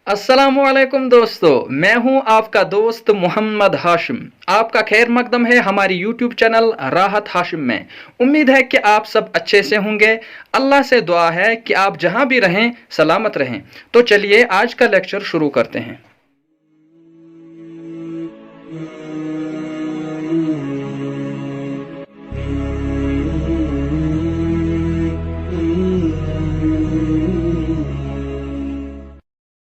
अस्सलामुअलैकुम दोस्तों, मैं हूं आपका दोस्त मोहम्मद हाशिम। आपका खैर मकदम है हमारी यूट्यूब चैनल राहत हाशिम में। उम्मीद है कि आप सब अच्छे से होंगे। अल्लाह से दुआ है कि आप जहां भी रहें सलामत रहें। तो चलिए आज का लेक्चर शुरू करते हैं।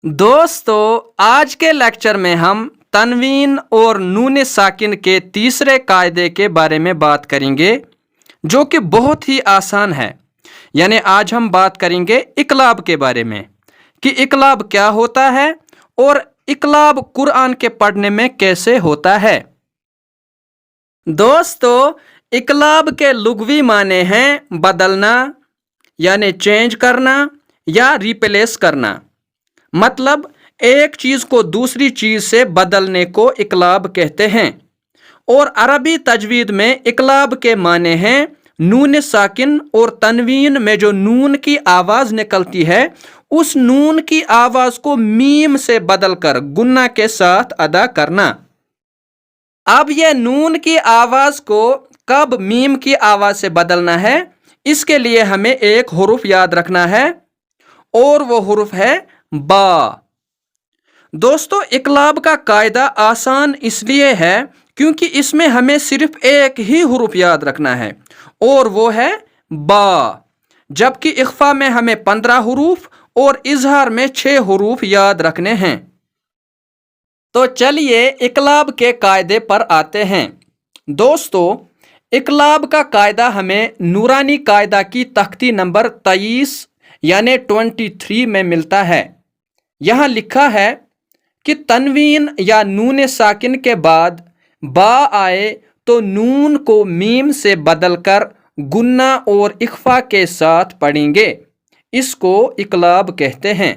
दोस्तों, आज के लेक्चर में हम तनवीन और नून साकिन के तीसरे कायदे के बारे में बात करेंगे, जो कि बहुत ही आसान है। यानी आज हम बात करेंगे इकलाब के बारे में कि इकलाब क्या होता है और इकलाब कुरान के पढ़ने में कैसे होता है। दोस्तों, इकलाब के लुग़वी माने हैं बदलना, यानी चेंज करना या रिप्लेस करना। मतलब एक चीज़ को दूसरी चीज़ से बदलने को इकलाब कहते हैं। और अरबी तजवीद में इकलाब के माने हैं नून साकिन और तनवीन में जो नून की आवाज़ निकलती है उस नून की आवाज़ को मीम से बदलकर गुन्ना के साथ अदा करना। अब यह नून की आवाज़ को कब मीम की आवाज़ से बदलना है, इसके लिए हमें एक हुरुफ याद रखना है और वो हुरुफ है बा। दोस्तों, इकलाब का कायदा आसान इसलिए है क्योंकि इसमें हमें सिर्फ एक ही हुरुफ याद रखना है और वो है बा, जबकि इख्फा में हमें 15 हुरूफ और इजहार में 6 हुरूफ याद रखने हैं। तो चलिए इकलाब के कायदे पर आते हैं। दोस्तों, इकलाब का कायदा हमें नूरानी कायदा की तख्ती नंबर 23 यानी 23 में मिलता है। यहाँ लिखा है कि तनवीन या नून साकिन के बाद बा आए तो नून को मीम से बदलकर गुन्ना और इख्फा के साथ पढ़ेंगे। इसको इकलाब कहते हैं।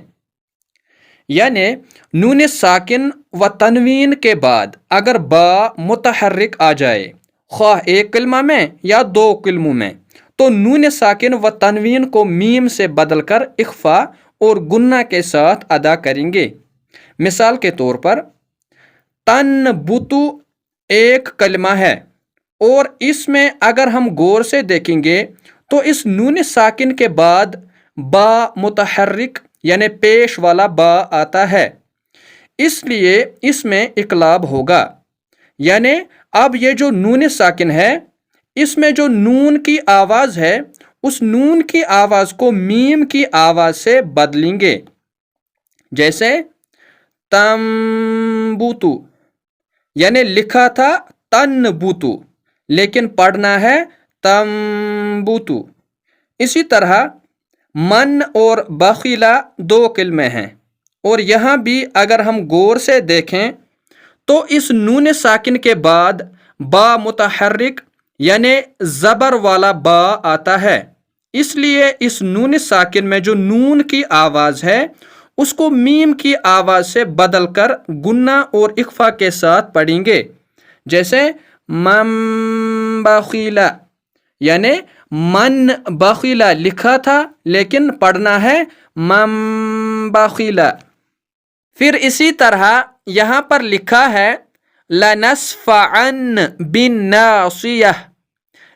यानी नून साकिन व तनवीन के बाद अगर बा मुतहर्रिक आ जाए, ख्वाह एक कलमा में या 2 कलमों में, तो नून साकिन व तनवीन को मीम से बदलकर इख्फा और गुन्ना के साथ अदा करेंगे। मिसाल के तौर पर तन बुतु एक कलमा है और इसमें अगर हम गौर से देखेंगे तो इस नून साकिन के बाद बा मुतहर्रिक यानी पेश वाला बा आता है, इसलिए इसमें इकलाब होगा। यानी अब ये जो नून साकिन है इसमें जो नून की आवाज़ है उस नून की आवाज़ को मीम की आवाज़ से बदलेंगे। जैसे तंबुतु, यानी लिखा था तनबुतु लेकिन पढ़ना है तंबुतु। इसी तरह मन और बखिला 2 कलमे हैं और यहाँ भी अगर हम गौर से देखें तो इस नून साकिन के बाद बा मुतहर्रिक यानी ज़बर वाला बा आता है, इसलिए इस नून साकिन में जो नून की आवाज़ है उसको मीम की आवाज़ से बदलकर गुन्ना और इख्फा के साथ पढ़ेंगे। जैसे मम बखीला, यानी मन बखीला लिखा था लेकिन पढ़ना है मम बखीला। फिर इसी तरह यहाँ पर लिखा है लनस्फ़अन बिन नासियह,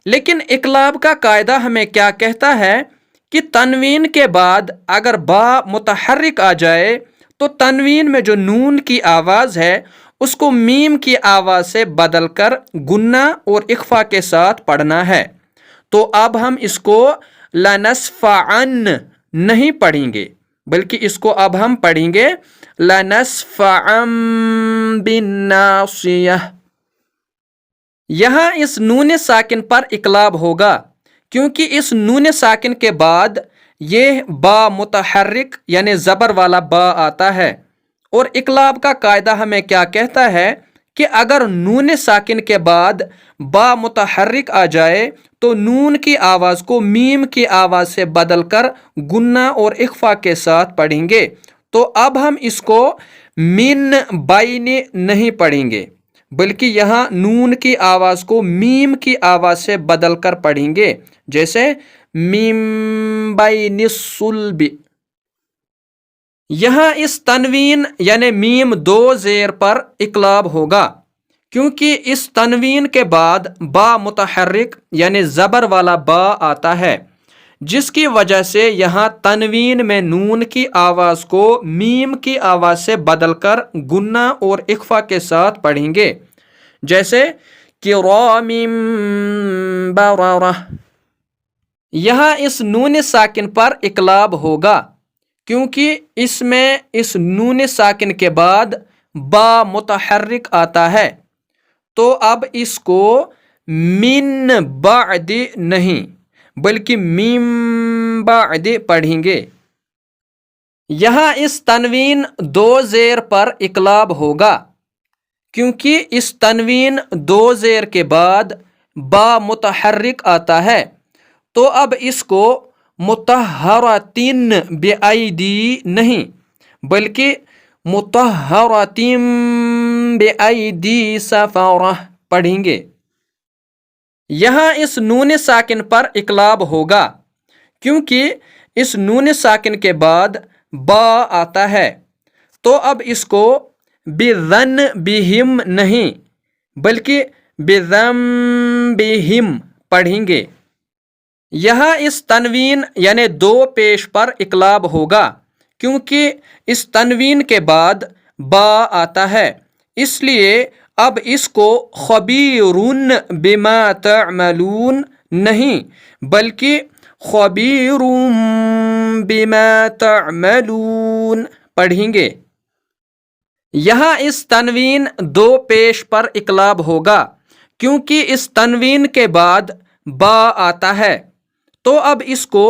लेकिन इकलाब का कायदा हमें क्या कहता है कि तनवीन के बाद अगर बा मुतहर्रिक आ जाए तो तनवीन में जो नून की आवाज़ है उसको मीम की आवाज़ से बदलकर गुन्ना और इख्फा के साथ पढ़ना है। तो अब हम इसको लनस्फ़अन नहीं पढ़ेंगे बल्कि इसको अब हम पढ़ेंगे लनस्फ़अन बिन नासियह। यहाँ इस नून साकिन पर इकलाब होगा क्योंकि इस नून साकिन के बाद ये बा मुतहर्रिक यानी ज़बर वाला बा आता है और इकलाब का कायदा हमें क्या कहता है کہ اگر نون ساکن کے بعد با متحرک آ جائے تو نون کی آواز کو میم کی آواز سے بدل کر گنہ اور اخفا کے ساتھ پڑھیں گے۔ تو اب ہم اس کو من بین نہیں پڑھیں گے، بلکہ یہاں نون کی آواز کو میم کی آواز سے بدل کر پڑھیں گے، جیسے میم بین الصلب۔ یہاں اس تنوین یعنی میم دو زیر پر اقلاب ہوگا، کیونکہ اس تنوین کے بعد با متحرک یعنی زبر والا با آتا ہے، جس کی وجہ سے یہاں تنوین میں نون کی آواز کو میم کی آواز سے بدل کر گنہ اور اخفا کے ساتھ پڑھیں گے، جیسے کرام بررہ۔ یہاں اس نون ساکن پر اقلاب ہوگا، کیونکہ اس میں اس نون ساکن کے بعد با متحرک آتا ہے، تو اب اس کو من بعد نہیں بلکہ میم بعد پڑھیں گے۔ یہاں اس تنوین دو زیر پر اقلاب ہوگا، کیونکہ اس تنوین دو زیر کے بعد با متحرک آتا ہے، تو اب اس کو مطہراتن بأیدی نہیں بلکہ مطہراتن بأیدی سفرہ پڑھیں گے۔ یہاں اس نون ساکن پر اقلاب ہوگا، کیونکہ اس نون ساکن کے بعد با آتا ہے، تو اب اس کو بذنبہم نہیں بلکہ بذنبہم پڑھیں گے۔ یہاں اس تنوین یعنی دو پیش پر اقلاب ہوگا، کیونکہ اس تنوین کے بعد با آتا ہے، اس لیے اب اس کو خبیر بما تعملون نہیں بلکہ خبیر بما تعملون پڑھیں گے۔ یہاں اس تنوین دو پیش پر اقلاب ہوگا، کیونکہ اس تنوین کے بعد با آتا ہے، تو اب اس کو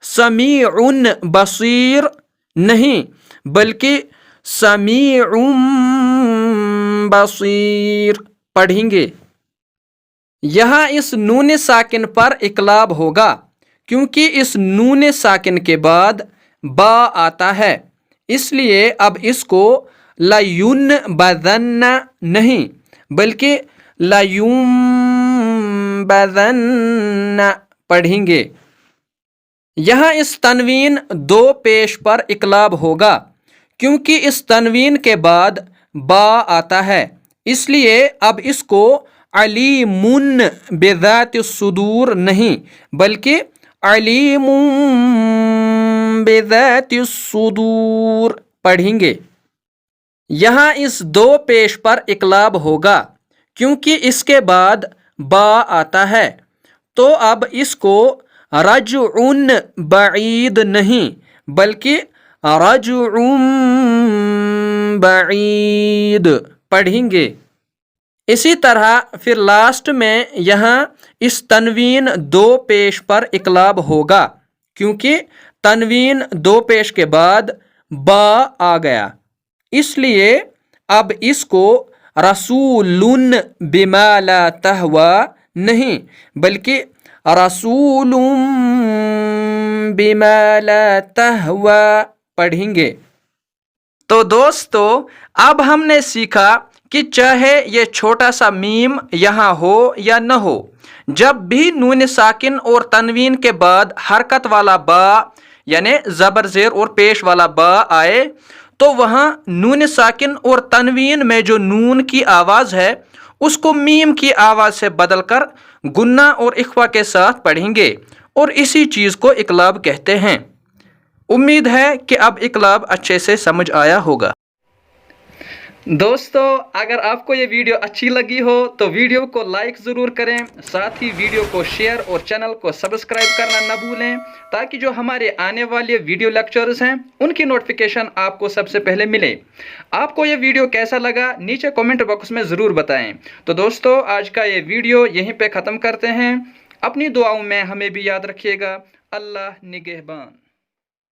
سمیع بصیر نہیں بلکہ سمیع بصیر پڑھیں گے۔ یہاں اس نون ساکن پر اقلاب ہوگا، کیونکہ اس نون ساکن کے بعد با آتا ہے، اس لیے اب اس کو لَيُنبَذَنَّ نہیں بلکہ لَيُنبَذَنَّ پڑھیں گے۔ یہاں اس تنوین دو پیش پر اقلاب ہوگا، کیونکہ اس تنوین کے بعد با آتا ہے، اس لیے اب اس کو علیم بذات الصدور نہیں بلکہ علیم بذات الصدور پڑھیں گے۔ یہاں اس دو پیش پر اقلاب ہوگا، کیونکہ اس کے بعد با آتا ہے، تو اب اس کو رجع بعید نہیں بلکہ رجع بعید پڑھیں گے۔ اسی طرح پھر لاسٹ میں یہاں اس تنوین دو پیش پر اقلاب ہوگا، کیونکہ تنوین دو پیش کے بعد با آ گیا، اس لیے اب اس کو رسول بما لا تہوی نہیں بلکہ رسول بما لا تہوی پڑھیں گے۔ تو دوستو اب ہم نے سیکھا کہ چاہے یہ چھوٹا سا میم یہاں ہو یا نہ ہو، جب بھی نون ساکن اور تنوین کے بعد حرکت والا با یعنی زبر زیر اور پیش والا با آئے، تو وہاں نون ساکن اور تنوین میں جو نون کی آواز ہے اس کو میم کی آواز سے بدل کر گنہ اور اخفا کے ساتھ پڑھیں گے، اور اسی چیز کو اقلاب کہتے ہیں۔ امید ہے کہ اب اقلاب اچھے سے سمجھ آیا ہوگا۔ دوستو اگر آپ کو یہ ویڈیو اچھی لگی ہو تو ویڈیو کو لائک ضرور کریں، ساتھ ہی ویڈیو کو شیئر اور چینل کو سبسکرائب کرنا نہ بھولیں، تاکہ جو ہمارے آنے والے ویڈیو لیکچرز ہیں ان کی نوٹیفیکیشن آپ کو سب سے پہلے ملے۔ آپ کو یہ ویڈیو کیسا لگا نیچے کمنٹ باکس میں ضرور بتائیں۔ تو دوستو آج کا یہ ویڈیو یہیں پہ ختم کرتے ہیں، اپنی دعاؤں میں ہمیں بھی یاد رکھیے گا۔ اللہ نگہبان۔